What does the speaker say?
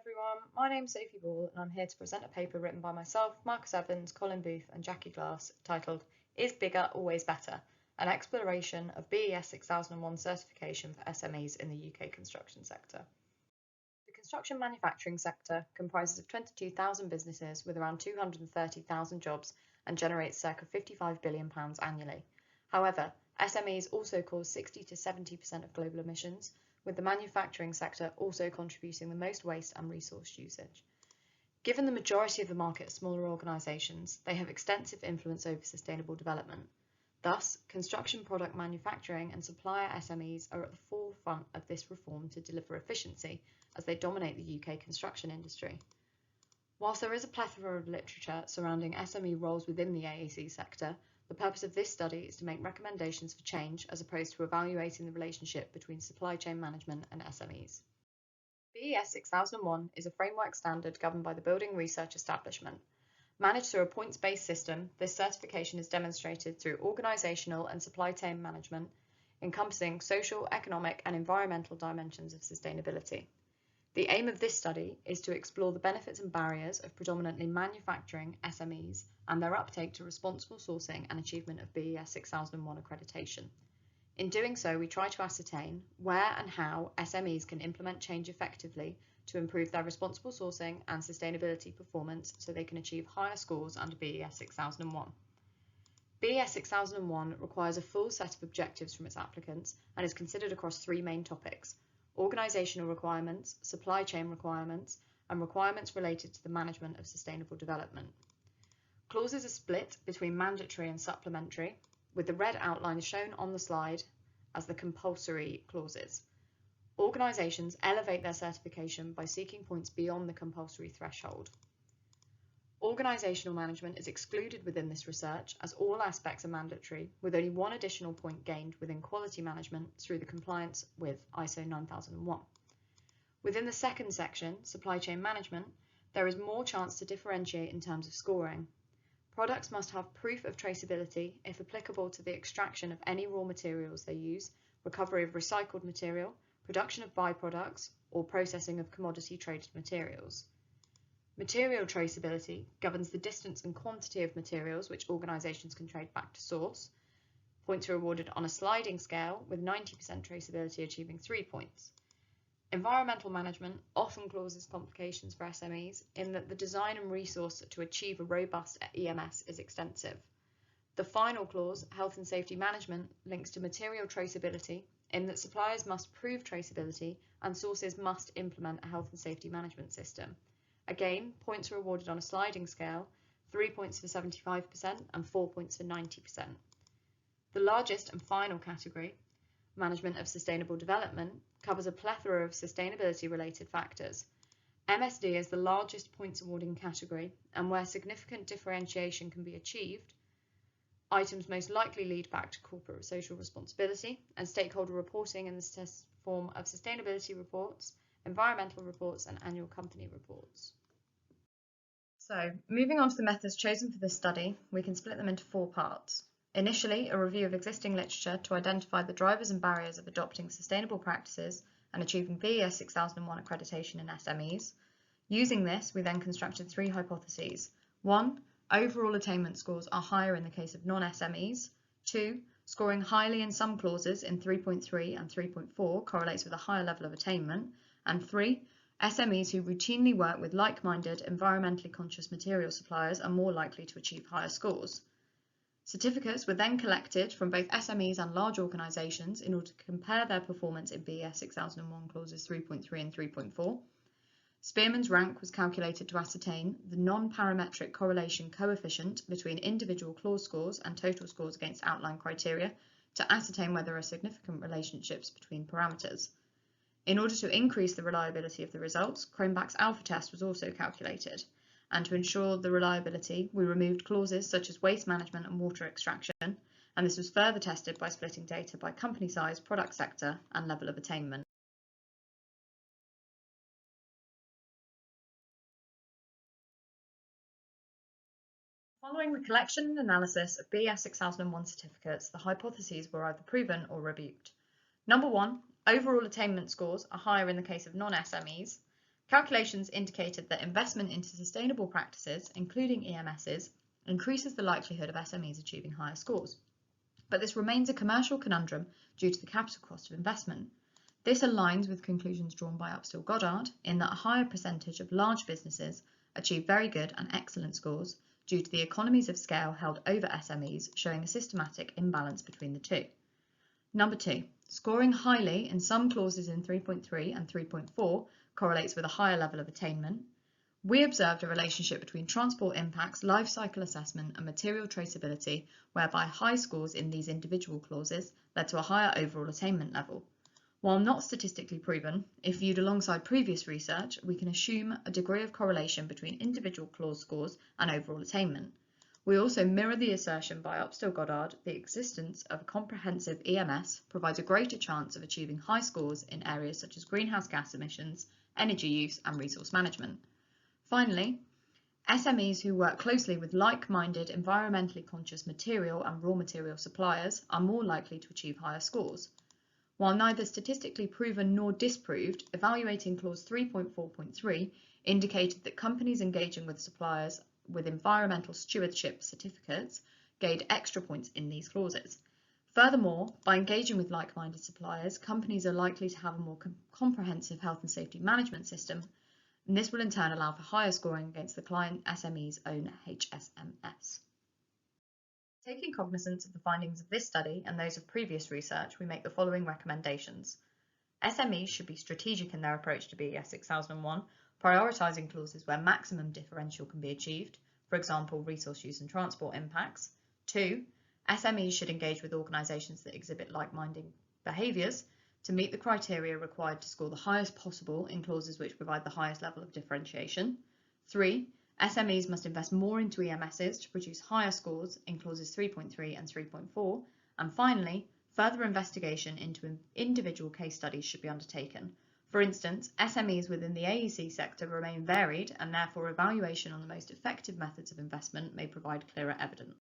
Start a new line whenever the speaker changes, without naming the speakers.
Everyone, my name's Sophie and I'm here to present a paper written by myself, Marcus Evans, Colin Booth and Jackie Glass titled Is Bigger Always Better? An exploration of BES6001 certification for SMEs in the UK construction sector. The construction manufacturing sector comprises of 22,000 businesses with around 230,000 jobs and generates circa £55 billion annually. However, SMEs also cause 60 to 70% of global emissions, with the manufacturing sector also contributing the most waste and resource usage. Given the majority of the market are smaller organisations, they have extensive influence over sustainable development. Thus, construction product manufacturing and supplier SMEs are at the forefront of this reform to deliver efficiency as they dominate the UK construction industry. Whilst there is a plethora of literature surrounding SME roles within the AEC sector, the purpose of this study is to make recommendations for change as opposed to evaluating the relationship between supply chain management and SMEs. BES6001 is a framework standard governed by the Building Research Establishment. Managed through a points-based system, this certification is demonstrated through organisational and supply chain management, encompassing social, economic and environmental dimensions of sustainability. The aim of this study is to explore the benefits and barriers of predominantly manufacturing SMEs and their uptake to responsible sourcing and achievement of BES6001 accreditation. In doing so, we try to ascertain where and how SMEs can implement change effectively to improve their responsible sourcing and sustainability performance so they can achieve higher scores under BES6001. BES6001 requires a full set of objectives from its applicants and is considered across three main topics: organisational requirements, supply chain requirements, and requirements related to the management of sustainable development. Clauses are split between mandatory and supplementary, with the red outline shown on the slide as the compulsory clauses. Organisations elevate their certification by seeking points beyond the compulsory threshold. Organisational management is excluded within this research as all aspects are mandatory, with only one additional point gained within quality management through the compliance with ISO 9001. Within the second section, supply chain management, there is more chance to differentiate in terms of scoring. Products must have proof of traceability if applicable to the extraction of any raw materials they use, recovery of recycled material, production of byproducts, or processing of commodity traded materials. Material traceability governs the distance and quantity of materials which organisations can trade back to source. Points are awarded on a sliding scale, with 90% traceability achieving 3 points. Environmental management often causes complications for SMEs in that the design and resource to achieve a robust EMS is extensive. The final clause, health and safety management, links to material traceability in that suppliers must prove traceability and sources must implement a health and safety management system. Again, points are awarded on a sliding scale, 3 points for 75% and 4 points for 90%. The largest and final category, management of sustainable development, covers a plethora of sustainability-related factors. MSD is the largest points awarding category, and where significant differentiation can be achieved, items most likely lead back to corporate social responsibility and stakeholder reporting in the form of sustainability reports, environmental reports and annual company reports. So, moving on to the methods chosen for this study, we can split them into 4 parts. Initially, a review of existing literature to identify the drivers and barriers of adopting sustainable practices and achieving BES6001 accreditation in SMEs. Using this, we then constructed 3 hypotheses. 1. Overall attainment scores are higher in the case of non-SMEs. 2. Scoring highly in some clauses in 3.3 and 3.4 correlates with a higher level of attainment. And 3. SMEs who routinely work with like-minded, environmentally conscious material suppliers are more likely to achieve higher scores. Certificates were then collected from both SMEs and large organisations in order to compare their performance in BES6001 clauses 3.3 and 3.4. Spearman's rank was calculated to ascertain the non-parametric correlation coefficient between individual clause scores and total scores against outline criteria to ascertain whether there are significant relationships between parameters. In order to increase the reliability of the results, Cronbach's alpha test was also calculated. And to ensure the reliability, we removed clauses such as waste management and water extraction, and this was further tested by splitting data by company size, product sector, and level of attainment. Following the collection and analysis of BES6001 certificates, the hypotheses were either proven or rebuked. Number 1, overall attainment scores are higher in the case of non-SMEs. Calculations indicated that investment into sustainable practices, including EMSs, increases the likelihood of SMEs achieving higher scores. But this remains a commercial conundrum due to the capital cost of investment. This aligns with conclusions drawn by Upstill Goddard in that a higher percentage of large businesses achieve very good and excellent scores due to the economies of scale held over SMEs, showing a systematic imbalance between the two. Number 2, scoring highly in some clauses in 3.3 and 3.4 correlates with a higher level of attainment. We observed a relationship between transport impacts, life cycle assessment, and material traceability, whereby high scores in these individual clauses led to a higher overall attainment level. While not statistically proven, if viewed alongside previous research, we can assume a degree of correlation between individual clause scores and overall attainment. We also mirror the assertion by Upstill Goddard the existence of a comprehensive EMS provides a greater chance of achieving high scores in areas such as greenhouse gas emissions, energy use, and resource management. Finally, SMEs who work closely with like-minded, environmentally conscious material and raw material suppliers are more likely to achieve higher scores. While neither statistically proven nor disproved, evaluating clause 3.4.3 indicated that companies engaging with suppliers with environmental stewardship certificates gained extra points in these clauses. Furthermore, by engaging with like-minded suppliers, companies are likely to have a more comprehensive health and safety management system, and this will in turn allow for higher scoring against the client SME's own HSMS. Taking cognizance of the findings of this study and those of previous research, we make the following recommendations. SMEs should be strategic in their approach to BES6001, prioritising clauses where maximum differential can be achieved, for example, resource use and transport impacts. 2, SMEs should engage with organisations that exhibit like-minded behaviours to meet the criteria required to score the highest possible in clauses which provide the highest level of differentiation. 3, SMEs must invest more into EMSs to produce higher scores in clauses 3.3 and 3.4. And finally, further investigation into individual case studies should be undertaken. For instance, SMEs within the AEC sector remain varied, and therefore evaluation on the most effective methods of investment may provide clearer evidence.